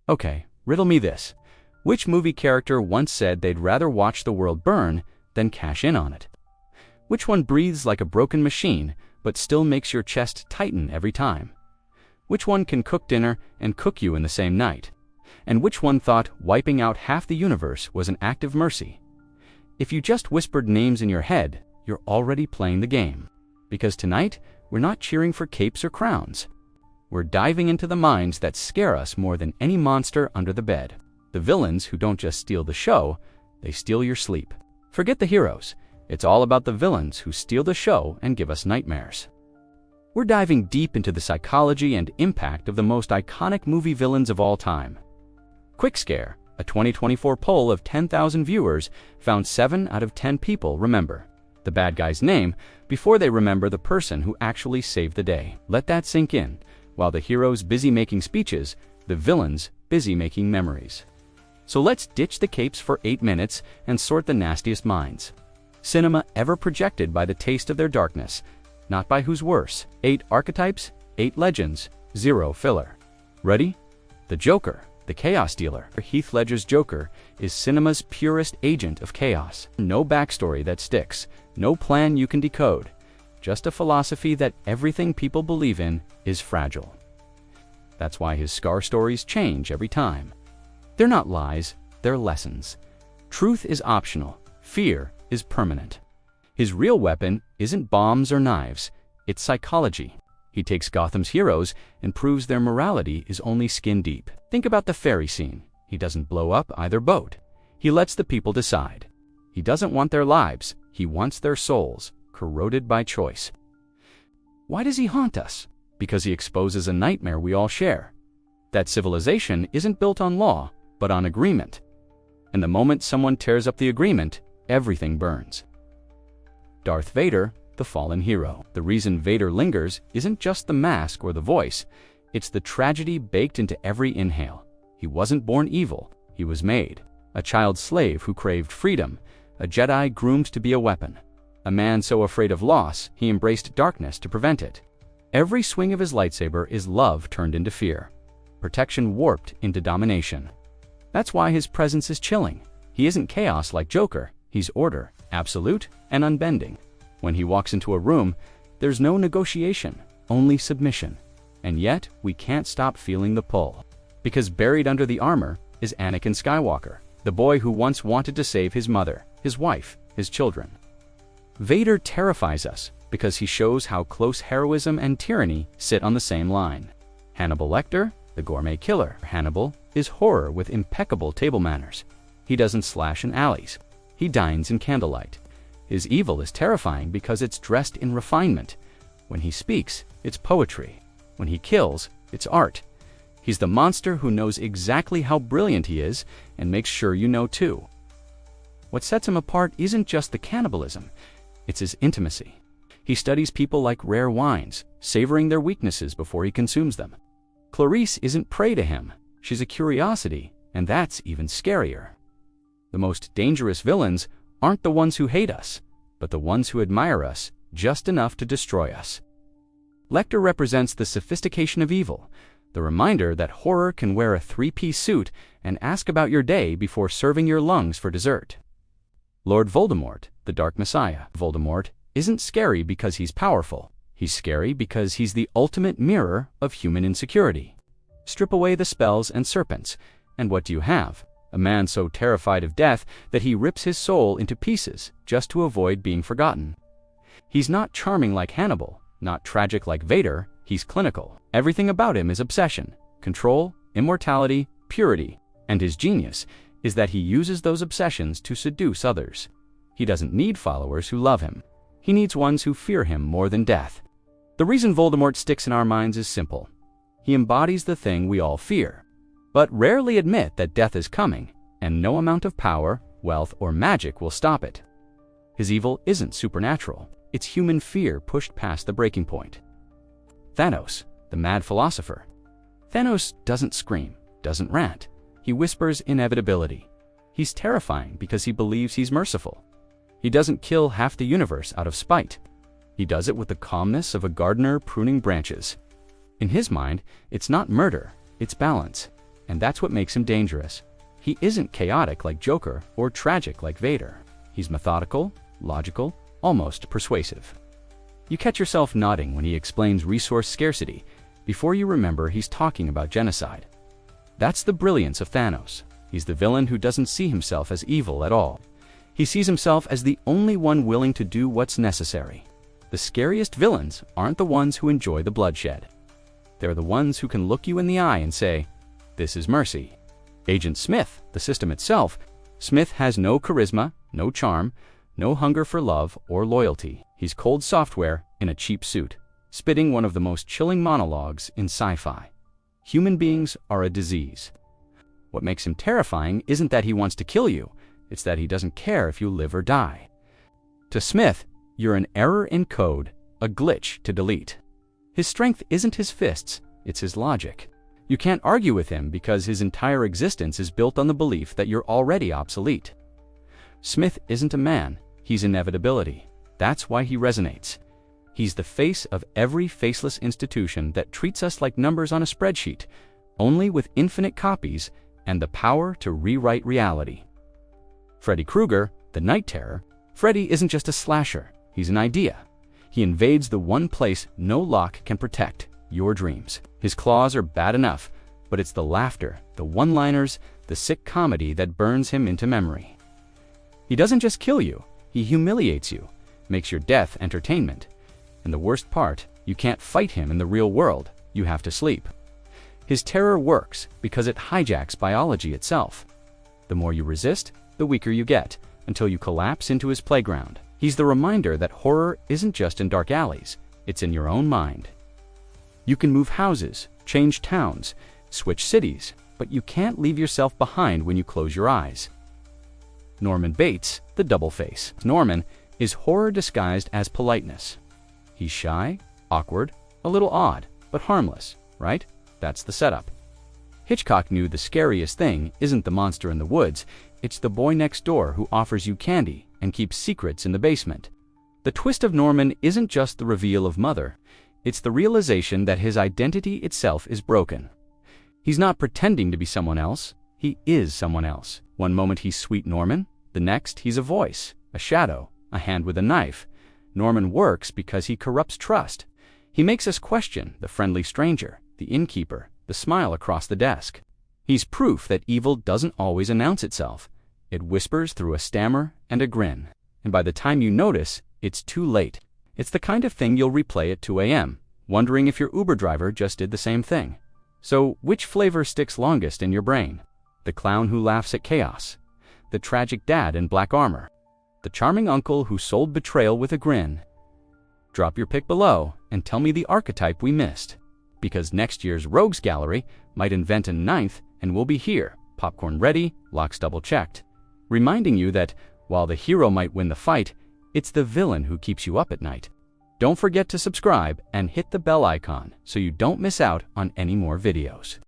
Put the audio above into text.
Okay, riddle me this. Which movie character once said they'd rather watch the world burn than cash in on it? Which one breathes like a broken machine but still makes your chest tighten every time? Which one can cook dinner and cook you in the same night? And which one thought wiping out half the universe was an act of mercy? If you just whispered names in your head, you're already playing the game. Because tonight, we're not cheering for capes or crowns. We're diving into the minds that scare us more than any monster under the bed. The villains who don't just steal the show, they steal your sleep. Forget the heroes. It's all about the villains who steal the show and give us nightmares. We're diving deep into the psychology and impact of the most iconic movie villains of all time. Quick Scare, a 2024 poll of 10,000 viewers, found 7 out of 10 people remember the bad guy's name before they remember the person who actually saved the day. Let that sink in. While the hero's busy making speeches, the villain's busy making memories. So let's ditch the capes for 8 minutes and sort the nastiest minds. Cinema ever projected by the taste of their darkness, not by who's worse. 8 archetypes, 8 legends, 0 filler. Ready? The Joker, the chaos dealer. Heath Ledger's Joker is cinema's purest agent of chaos. No backstory that sticks, no plan you can decode, just a philosophy that everything people believe in is fragile. That's why his scar stories change every time. They're not lies, they're lessons. Truth is optional, fear is permanent. His real weapon isn't bombs or knives, it's psychology. He takes Gotham's heroes and proves their morality is only skin deep. Think about the ferry scene. He doesn't blow up either boat. He lets the people decide. He doesn't want their lives, he wants their souls, corroded by choice. Why does he haunt us? Because he exposes a nightmare we all share. That civilization isn't built on law, but on agreement. And the moment someone tears up the agreement, everything burns. Darth Vader, the fallen hero. The reason Vader lingers isn't just the mask or the voice, it's the tragedy baked into every inhale. He wasn't born evil, he was made. A child slave who craved freedom, a Jedi groomed to be a weapon. A man so afraid of loss, he embraced darkness to prevent it. Every swing of his lightsaber is love turned into fear, protection warped into domination. That's why his presence is chilling. He isn't chaos like Joker, he's order, absolute and unbending. When he walks into a room, there's no negotiation, only submission. And yet, we can't stop feeling the pull. Because buried under the armor is Anakin Skywalker, the boy who once wanted to save his mother, his wife, his children. Vader terrifies us because he shows how close heroism and tyranny sit on the same line. Hannibal Lecter, the Gourmet Killer. Hannibal is horror with impeccable table manners. He doesn't slash in alleys. He dines in candlelight. His evil is terrifying because it's dressed in refinement. When he speaks, it's poetry. When he kills, it's art. He's the monster who knows exactly how brilliant he is and makes sure you know too. What sets him apart isn't just the cannibalism, it's his intimacy. He studies people like rare wines, savoring their weaknesses before he consumes them. Clarice isn't prey to him, she's a curiosity, and that's even scarier. The most dangerous villains aren't the ones who hate us, but the ones who admire us just enough to destroy us. Lecter represents the sophistication of evil, the reminder that horror can wear a 3-piece suit and ask about your day before serving your lungs for dessert. Lord Voldemort, the Dark Messiah. Voldemort isn't scary because he's powerful. He's scary because he's the ultimate mirror of human insecurity. Strip away the spells and serpents, and what do you have? A man so terrified of death that he rips his soul into pieces just to avoid being forgotten. He's not charming like Hannibal, not tragic like Vader, he's clinical. Everything about him is obsession, control, immortality, purity, and his genius is that he uses those obsessions to seduce others. He doesn't need followers who love him. He needs ones who fear him more than death. The reason Voldemort sticks in our minds is simple. He embodies the thing we all fear, but rarely admit that death is coming, and no amount of power, wealth, or magic will stop it. His evil isn't supernatural. It's human fear pushed past the breaking point. Thanos, the Mad Philosopher. Thanos doesn't scream, doesn't rant. He whispers inevitability. He's terrifying because he believes he's merciful. He doesn't kill half the universe out of spite. He does it with the calmness of a gardener pruning branches. In his mind, it's not murder, it's balance. and that's what makes him dangerous. He isn't chaotic like Joker or tragic like Vader. He's methodical, logical, almost persuasive. You catch yourself nodding when he explains resource scarcity before you remember he's talking about genocide. That's the brilliance of Thanos. He's the villain who doesn't see himself as evil at all. He sees himself as the only one willing to do what's necessary. The scariest villains aren't the ones who enjoy the bloodshed. They're the ones who can look you in the eye and say, "This is mercy." Agent Smith, the system itself, Smith has no charisma, no charm, no hunger for love or loyalty. He's cold software in a cheap suit, spitting one of the most chilling monologues in sci-fi. Human beings are a disease. What makes him terrifying isn't that he wants to kill you, it's that he doesn't care if you live or die. To Smith, you're an error in code, a glitch to delete. His strength isn't his fists, it's his logic. You can't argue with him because his entire existence is built on the belief that you're already obsolete. Smith isn't a man, he's inevitability. That's why he resonates. He's the face of every faceless institution that treats us like numbers on a spreadsheet, only with infinite copies and the power to rewrite reality. Freddy Krueger, the Night Terror, Freddy isn't just a slasher, he's an idea. He invades the one place no lock can protect, your dreams. His claws are bad enough, but it's the laughter, the one-liners, the sick comedy that burns him into memory. He doesn't just kill you, he humiliates you, makes your death entertainment. And the worst part, you can't fight him in the real world, you have to sleep. His terror works because it hijacks biology itself. The more you resist, the weaker you get, until you collapse into his playground. He's the reminder that horror isn't just in dark alleys, it's in your own mind. You can move houses, change towns, switch cities, but you can't leave yourself behind when you close your eyes. Norman Bates, the double face. Norman is horror disguised as politeness. He's shy, awkward, a little odd, but harmless, right? That's the setup. Hitchcock knew the scariest thing isn't the monster in the woods, it's the boy next door who offers you candy and keeps secrets in the basement. The twist of Norman isn't just the reveal of Mother, it's the realization that his identity itself is broken. He's not pretending to be someone else, he is someone else. One moment he's Sweet Norman, the next he's a voice, a shadow, a hand with a knife. Norman works because he corrupts trust. He makes us question the friendly stranger, the innkeeper, the smile across the desk. He's proof that evil doesn't always announce itself. It whispers through a stammer and a grin. And by the time you notice, it's too late. It's the kind of thing you'll replay at 2 a.m., wondering if your Uber driver just did the same thing. So, which flavor sticks longest in your brain? The clown who laughs at chaos, the tragic dad in black armor, the charming uncle who sold betrayal with a grin. Drop your pick below and tell me the archetype we missed. Because next year's Rogues Gallery might invent a 9th and we'll be here, popcorn ready, locks double checked. Reminding you that, while the hero might win the fight, it's the villain who keeps you up at night. Don't forget to subscribe and hit the bell icon so you don't miss out on any more videos.